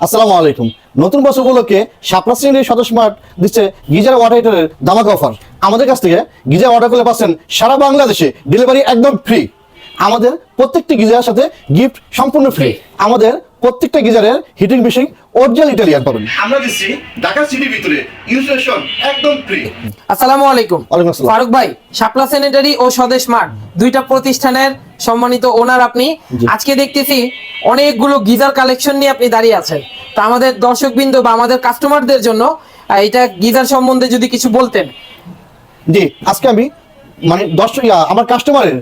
আসসালামু আলাইকুম। নতুন বছর উপলক্ষে শাপলা শ্রেণীর সদস্য মার্ট দিচ্ছে গিজার ওয়াটার হিটারের ধামাকা অফার। আমাদের কাছ থেকে গিজার অর্ডার করলে পাচ্ছেন সারা বাংলাদেশে ডেলিভারি একদম ফ্রি। আমাদের প্রত্যেকটি গিজারের সাথে গিফট সম্পূর্ণ ফ্রি। আমাদের প্রত্যেকটা গিজারের হিটিং মেশিন অরিজিনাল ইটালিয়ান পাবেন। আমরা দিচ্ছি ঢাকা সিটির ভিতরে ইনস্টলেশন একদম ফ্রি। আসসালামু আলাইকুম। ওয়ালাইকুম আসসালাম। ফারুক ভাই, শাপলা স্যানিটারি ও স্বদেশ মার্ট দুইটা প্রতিষ্ঠানের সম্মানিত ওনার আপনি। আজকে দেখতেছি অনেকগুলো গিজার কালেকশন নিয়ে আপনি দাঁড়িয়ে আছেন। তো আমাদের দর্শকবৃন্দ বা আমাদের কাস্টমারদের জন্য এটা গিজার সম্বন্ধে যদি কিছু বলতেন। জি, আজকে আমি মানে আমার কাস্টমারের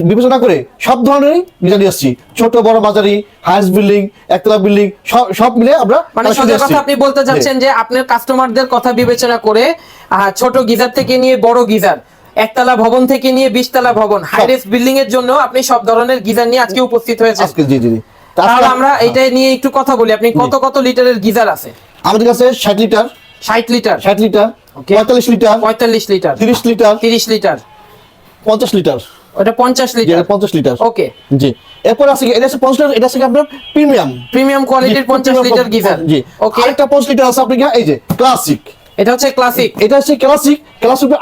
বিবেচনা করে সব ধরনেরই গিজার নিয়ে আসছি। ছোট বড় মাঝারি হাইস্ট বিল্ডিং একতলা বিল্ডিং সব মিলে আমরা মানে সোজা কথা আপনি বলতে চাচ্ছেন যে আপনার কাস্টমারদের কথা বিবেচনা করে ছোট গিজার থেকে নিয়ে বড় গিজার, একতলা ভবন থেকে নিয়ে 20 তলা ভবন, হাইরেস্ট বিল্ডিং এর জন্য আপনি সব ধরনের গিজার নিয়ে আজকে উপস্থিত হয়েছেন। জি জি। তাহলে আমরা এটা নিয়ে একটু কথা বলি। আপনি কত লিটারের গিজার আছে? আমাদের কাছে 60 litre 60 litre 45 litre 45 litre 30 litre 30 litre 50 litre. ওটা 50 লিটার 50 লিটার। ওকে জি। এরপর আছে এটা আছে 50 লিটার, এটা আছে আপনার প্রিমিয়াম কোয়ালিটির 50 লিটার গিজার। জি। ওকে, আরেকটা 50 লিটার আছে আপনার এই যে ক্লাসিক। এটা হচ্ছে ক্লাসিক। এটা হচ্ছে ক্লাসিক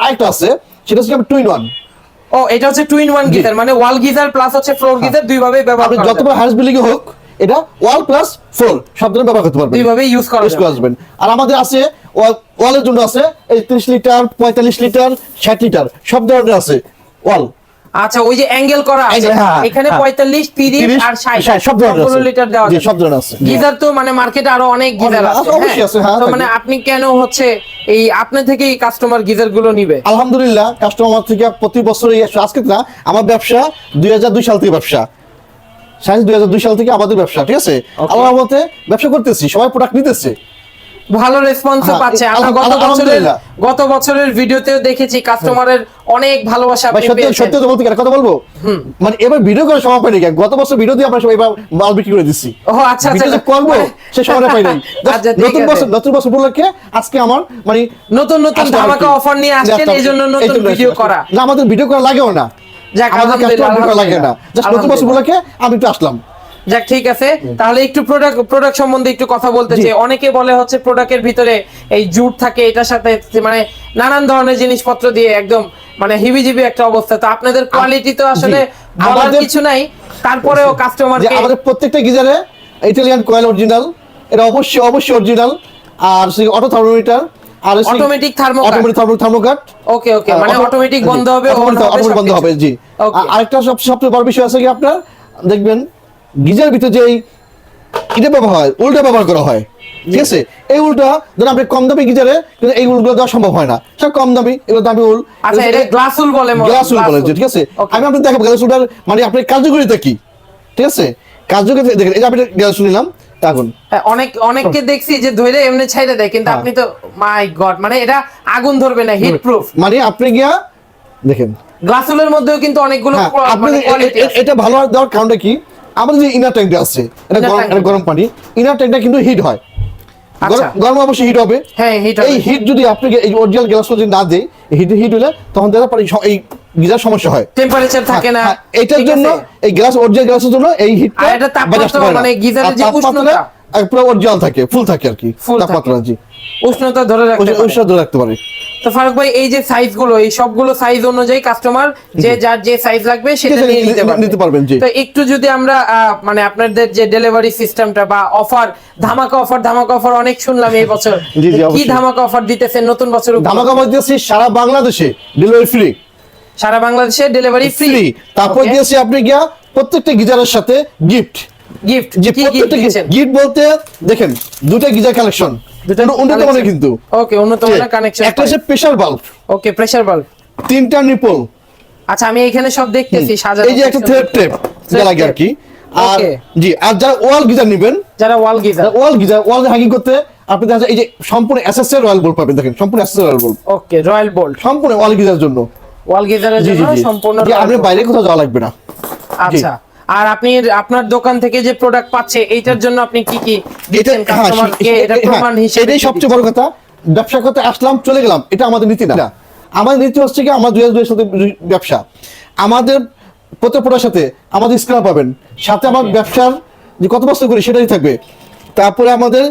আরেকটা আছে, সেটা হচ্ছে টু ইন ওয়ান। ও, এটা হচ্ছে টু ইন ওয়ান গিজার, মানে ওয়াল গিজার প্লাস হচ্ছে ফ্লোর গিজার, দুই ভাবে ব্যবহার করা যাবে। যতবার হাউস বিল্ডিং এ হোক এটা ওয়াল প্লাস ফ্লোর সব ধরনের ব্যবহার করতে পারবেন, দুই ভাবে ইউজ করা যাবে। আর আমাদের আছে ওয়ালের জন্য আছে এই 30 লিটার 45 লিটার 60 লিটার সব ধরনের আছে ওয়াল। আচ্ছা, ওই যে অ্যাঙ্গেল করা আছে এখানে 45 30 আর 60 সব ধরনের লিটার দেওয়া আছে। সব ধরনের আছে গিজার। তো মানে মার্কেটে আরো অনেক গিজার আছে। অবশ্যই আছে। তো মানে আপনি কেন হচ্ছে এই আপনি থেকে এই কাস্টমার গিজার গুলো নিবে? আলহামদুলিল্লাহ, কাস্টমার থেকে প্রতি বছরই আজকে না, আমার ব্যবসা 2002 সাল থেকে ব্যবসা, 2002 সাল থেকে আমাদের ব্যবসা। ঠিক আছে, আল্লাহর রহমতে ব্যবসা করতেছি, সবাই প্রোডাক্ট নিতেছে, ভালো রেসপন্স পাচ্ছে। আমরা গত বছরের ভিডিওতেও দেখেছি কাস্টমারের অনেক ভালোবাসা পেয়েছেন। সত্যি তো বলতে কথা বলবো, মানে এবার ভিডিও করে সময় পাইনি, গত বছর ভিডিও দিয়ে আমরা সবাই মাল বিক্রি করে দিচ্ছি। ও আচ্ছা, করবো সে সময়টা পাই নাই। নতুন বছর উপলক্ষে আজকে আমার মানে নতুন ধামাকা অফার নিয়ে আসছেন, এইজন্য নতুন ভিডিও করা। না, আমাদের ভিডিও করা লাগেও না, আমাদের কাস্টমার লাগে না, জাস্ট নতুন বছর উপলক্ষে আমি একটু আসলাম। যাক, ঠিক আছে। তাহলে একটু প্রোডাক্ট সম্বন্ধে একটু কথা বলতে চাই। অনেকে বলে হচ্ছে প্রোডাক্টের ভিতরে এই জুট থাকে, এটার সাথে মানে নানান ধরনের জিনিসপত্র দিয়ে একদম মানে হিবিজিবি একটা অবস্থা। তো আপনাদের কোয়ালিটি তো আসলে বলার কিছু নাই, তারপরেও কাস্টমারকে আমাদের প্রত্যেকটা গিজারে ইটালিয়ান কয়েল অরিজিনাল, এটা অবশ্যই অরিজিনাল। আর সেই অটো থার্মোমিটার আর অটোমেটিক থার্মোকাট। ওকে, মানে অটোমেটিক বন্ধ হবে, বন্ধ হবে। জি। আরেকটা সবচেয়ে বড় বিষয় আছে কি, আপনার দেখবেন গিজার ভিতরে যে এটা ব্যবহার হয়, উল্টা ব্যবহার করা হয়। ঠিক আছে, এই উলটা ধরুন আপনি কম দামি গিজারে কিন্তু এই উলগুলো দেওয়া সম্ভব হয় না, সব কম দামি, এগুলো দামি উল। আচ্ছা, এটা গ্লাস উল বলে। ঠিক আছে, আমি আপনাকে দেখাবো গ্লাস উলটার মানে আপনার কার্যকারিতা কি। ঠিক আছে, কার্যকারিতা দেখেন, এই যে আপনি গ্লাস উল নিলাম এখন। অনেককে দেখছি যে ধরে এমনি ছাইড়ে দেয়, কিন্তু আপনি তো মাই গড, মানে এটা আগুন ধরবে না, হিট প্রুফ। মানে আপনি গিয়া দেখেন গ্লাস উলের মধ্যেও কিন্তু অনেকগুলো কোয়ালিটি আছে। এটা ভালো দেওয়ার কারণটা কি, আমাদের যে ইনার ট্যাঙ্কটা আছে, এটা গরম পানি, ইনার ট্যাঙ্কটা কিন্তু হিট হয়, গরম অবশ্যই হিট হবে। এই হিট যদি আপনাকে এই অরিজিনাল গ্লাস যদি না দেয়, হিট হলে তখন দেখা পারে এই গিজার সমস্যা হয়, টেম্পারেচার থাকে না। এটার জন্য এই অরিজিনাল গ্লাসের জন্য এই হিটটা এটা তাপমাত্রা মানে গিজারের যে উষ্ণতা পুরো অরিজিনাল থাকে, ফুল থাকে আর কি, তাপমাত্রা। জি, উষ্ণতা ধরে রাখতে পারে। তো ফারুক ভাই, এই যে সাইজগুলো, এই সবগুলো সাইজ অনুযায়ী কাস্টমার যার যে সাইজ লাগবে সেটা নিয়ে নিতে পারবেন। তো একটু যদি আমরা মানে আপনাদের যে ডেলিভারি সিস্টেমটা বা অফার, ধামাকা অফার অনেক শুনলাম এই বছর, কি ধামাকা অফার দিতেছেন নতুন বছর? ধামাকা অফার দিতেছি সারা বাংলাদেশে ডেলিভারি ফ্রি। সারা বাংলাদেশে ডেলিভারি ফ্রি। তারপর দিয়েছি আপনি গিয়া প্রত্যেকটা গিজারের সাথে গিফট বলতে দেখেন দুটো গিজার কালেকশন, উন্নত মানের কিন্তু। ওকে, উন্নত মানের কানেকশন। একটা হচ্ছে প্রেসার বাল্ব। ওকে, প্রেসার বাল্ব, তিনটা নিপল। আচ্ছা, আমি এখানে সব দেখতেছি সাজানো। এই যে একটা থ্রেড টেপ লাগে আর কি। আর জি, আর যারা ওয়াল গিজার নেবেন, ওয়াল হ্যাঙ্গিং করতে আপনি দেখেন এই যে সম্পূর্ণ এসএসএর রয়্যাল বোল্ট পাবেন। দেখেন সম্পূর্ণ এসএসএর রয়্যাল বোল্ট। ওকে, রয়্যাল বোল্ট সম্পূর্ণ ওয়াল গিজারের জন্য, সম্পূর্ণ। আপনি বাইরে কোথাও যাওয়া লাগবে না। আচ্ছা, আর আপনি আপনার দোকান থেকে যে প্রোডাক্ট পাচ্ছে এইটার জন্য আপনি কি দিচ্ছেন কাস্টমারকে? এটা প্রমাণ হিসেবে এটাই সবচেয়ে বড় কথা। ব্যবসা করতে আসলাম চলে গেলাম, এটা আমাদের নীতি না। আমাদের নীতি হচ্ছে কি, আমার 2002 সাথে ব্যবসা, আমাদের প্রত্যেক প্রোডাক্টের সাথে আমাদের স্ক্র্যাপ পাবেন, সাথে আমার ব্যবসার যে কত বছর করি সেটাই থাকবে। তারপরে আমাদের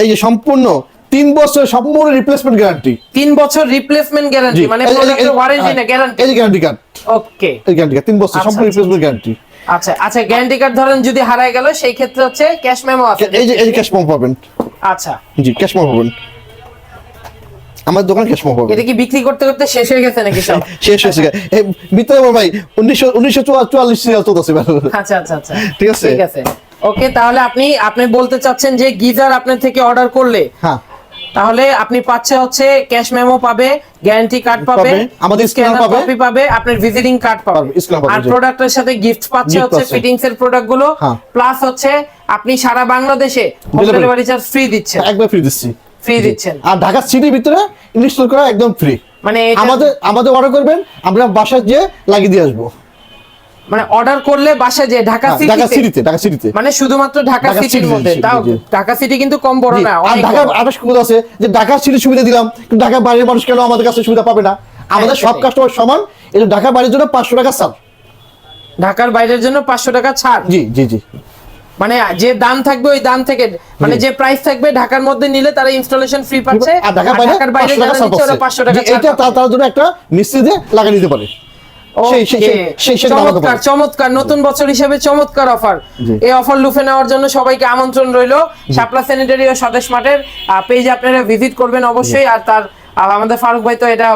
এই যে সম্পূর্ণ 3 বছর সম্পূর্ণ রিপ্লেসমেন্ট গ্যারান্টি। 3 বছর রিপ্লেসমেন্ট গ্যারান্টি, মানে প্রোডাক্টের ওয়ারেন্টি না গ্যারান্টি? এই যে গ্যারান্টি কার্ড, ওকে এই গ্যারান্টি কার্ড 3 বছর সম্পূর্ণ রিপ্লেসমেন্ট গ্যারান্টি। আচ্ছা আচ্ছা, গ্যারান্টি কার্ড ধরেন যদি হারায় গেল সেই ক্ষেত্রে হচ্ছে ক্যাশ মেমো আছে? এই যে ক্যাশ মেমো পাবেন। আচ্ছা, জি ক্যাশ মেমো পাবেন, আমার দোকান ক্যাশ মেমো পাবেন। এটা কি বিক্রি করতে করতে শেষ হয়ে গেছে নাকি সব? শেষ হয়েছে এই মিত্র ভাই 1944 সিরিয়াল চলতেছে। আচ্ছা আচ্ছা আচ্ছা, ঠিক আছে ঠিক আছে। ওকে, তাহলে আপনি বলতে চাচ্ছেন যে গিজার আপনার থেকে অর্ডার করলে হ্যাঁ তাহলে আপনি পাচ্ছে হচ্ছে ক্যাশ মেমো পাবে, গ্যারান্টি কার্ড পাবে, আমাদের স্ক্যানার পাবে, কপি পাবে, আপনার ভিজিটিং কার্ড পাবে, আর প্রোডাক্টের সাথে গিফট পাচ্ছে হচ্ছে ফিটিংস এর প্রোডাক্ট গুলো, প্লাস হচ্ছে আপনি সারা বাংলাদেশে হোম ডেলিভারি চার্জ ফ্রি দিচ্ছেন। একবার ফ্রি দিচ্ছি, ফ্রি দিচ্ছেন। আর ঢাকা সিটির ভিতরে ইনস্টল করা একদম ফ্রি। মানে আমাদের অর্ডার করবেন, আমরা বাসায় গিয়ে লাগিয়ে দিয়ে আসবো। মানে অর্ডার করলে বাসায় যে ঢাকা সিটিতে মানে শুধুমাত্র ঢাকা সিটির মধ্যে, তাও ঢাকা সিটি কিন্তু কম বড় না, আর ঢাকার আরেকটা সুবিধা আছে যে ঢাকা সিটির সুবিধা দিলাম, কিন্তু ঢাকার বাইরের মানুষ কেন আমাদের কাছে সুবিধা পাবে না? আমাদের সব কাস্টমার সমান, এটা ঢাকার বাইরের জন্য 500 টাকা ছাড়। ঢাকার বাইরের জন্য 500 টাকা ছাড়? জি জি জি, মানে যে দাম থাকবে ওই দাম থেকে, মানে যে প্রাইস থাকবে ঢাকার মধ্যে নিলে তারা ইনস্টলেশন ফ্রি পাচ্ছে, আর ঢাকার বাইরে 500 টাকা ছাড়। এটা তার জন্য একটা মিস্ত্রি দিয়ে লাগিয়ে দিতে পারে। চমৎকার, নতুন বছর হিসেবে চমৎকার অফার। এই অফার লুফে নেওয়ার জন্য সবাইকে আমন্ত্রণ রইল। শাপলা স্যানিটারি ও স্বদেশ মার্টের পেজে আপনারা ভিজিট করবেন অবশ্যই। আর আমাদের ফারুক ভাই তো এটা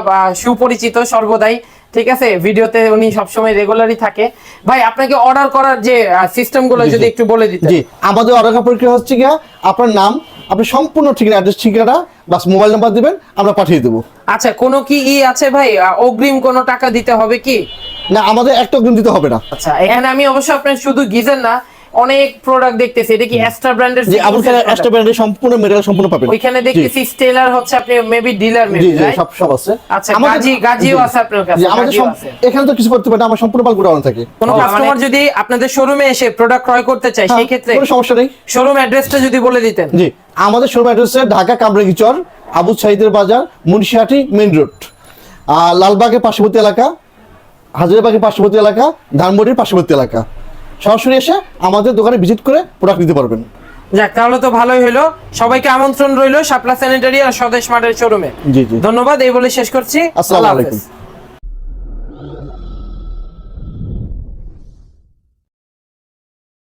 সুপরিচিত সর্বদাই, ঠিক আছে, ভিডিওতে উনি সবসময় রেগুলারই থাকে। ভাই আপনাকে অর্ডার করার যে সিস্টেম গুলো যদি একটু বলে দিতেন। জি, আমাদের অর্ডার করার প্রক্রিয়া হচ্ছে কি, আপনার নাম, আপনি সম্পূর্ণ ঠিকানা, অ্যাড্রেস, ঠিকানা প্লাস মোবাইল নাম্বার দিবেন, আমরা পাঠিয়ে দেবো। আচ্ছা, কোনো কি আছে ভাই, অগ্রিম কোনো টাকা দিতে হবে কি? না, আমাদের একটা অগ্রিম দিতে হবে না। আচ্ছা, এখানে আমি অবশ্য আপনার শুধু গিজার না অনেক প্রোডাক্ট দেখতেছি, এটা কি এক্সট্রা ব্র্যান্ডের? জি, আমাদের এক্সট্রা ব্র্যান্ডের সম্পূর্ণ মেটেরিয়াল সম্পূর্ণ পাবেন। ওইখানে দেখতেছি স্টেলার হচ্ছে, আপনি মেবি ডিলার মেবি, জি সব আছে। আচ্ছা, গাজিও আছে আপনার কাছে? আমাদের এখানে তো কিছু করতে পারে না, আমার সম্পূর্ণ মাল গোডাউন থাকে। কোন কাস্টমার যদি আপনাদের শোরুমে এসে প্রোডাক্ট ক্রয় করতে চায় সেই ক্ষেত্রে কোনো সমস্যা নেই। শোরুম অ্যাড্রেসটা যদি বলে দিতেন। জি, আমাদের শোরুম অ্যাড্রেস ঢাকা কামরাঙ্গী চর, আবু সাইদের বাজার, মুন্সিহাটি মেইন রোড, লালবাগের পার্শ্ববর্তী এলাকা, হাজারবাগের পার্শ্ববর্তী এলাকা, ধানমন্ডির পার্শ্ববর্তী এলাকা। সরাসরি এসে আমাদের দোকানে ভিজিট করে প্রোডাক্ট নিতে পারবেন। যাক, তাহলে তো ভালোই হলো। সবাইকে আমন্ত্রণ রইল শাপলা স্যানিটারি আর স্বদেশ মার্টের শোরুমে। জি জি, ধন্যবাদ। এই বলে শেষ করছি। আসসালামু আলাইকুম।